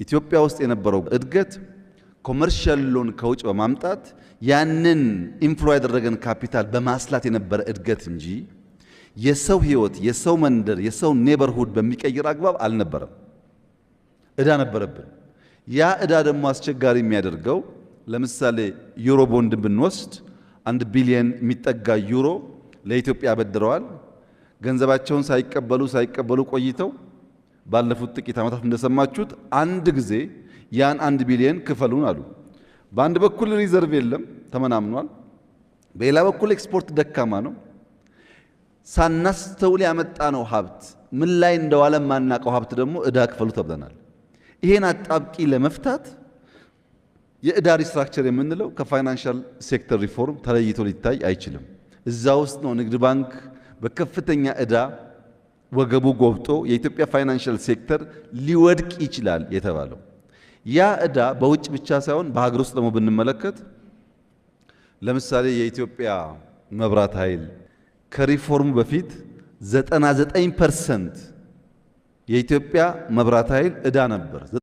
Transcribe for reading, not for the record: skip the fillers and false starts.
ኢትዮጵያ ውስጥ የነበረው እድገት ኮመርሻል ሎን ከውጭ በማምጣት ያንን ኢንፍሎ ያደረገን ካፒታል በማስላት የነበረ እድገት እንጂ የሰው ህይወት፣ የሰው መንደር፣ የሰው ኔበርሁድ በሚቀይር አግባብ አልነበረም። እዳ ነበረብን። ያ እዳ ደግሞ አስቸጋሪ የሚያደርገው ለምሳሌ ዩሮ ቦንድ ብንወስድ 1 ቢሊዮን የሚጠጋ ዩሮ ለኢትዮጵያ አበድረዋል። ገንዘባቸውን ሳይቀበሉ ቆይተው ባለፉት ጥቂት ዓመታት እንደሰማችሁት አንድ ጊዜ ያን 1 ቢሊዮን ክፈሉን አሉ። በአንድ በኩል ሪዘርቭ የለም ተመናምኗል። በሌላ በኩል ኤክስፖርት ደካማ ነው። ሳናስተውል ያመጣነው ሀብት ምን ላይ እንደዋለ ማናቀው ሀብት ደግሞ እዳ ክፈሉ ተብለናል። ይሄን አጣብቂ ለመፍታት የእዳ ሪስትራክቸር የምንለው ከፋይናንሻል ሴክተር ሪፎርም ተለይቶ ሊታይ አይችልም። እዛ ውስጥ ነው ንግድ ባንክ በከፍተኛ እዳ ወገቡ ጎብጦ የኢትዮጵያ ፋይናንሻል ሴክተር ሊወድቅ ይችላል የተባለው። ያ እዳ በውጭ ብቻ ሳይሆን በሀገር ውስጥ ደግሞ ብንመለከት ለምሳሌ የኢትዮጵያ መብራት ኃይል ከሪፎርሙ በፊት 99% የኢትዮጵያ መብራት ኃይል እዳ ነበር።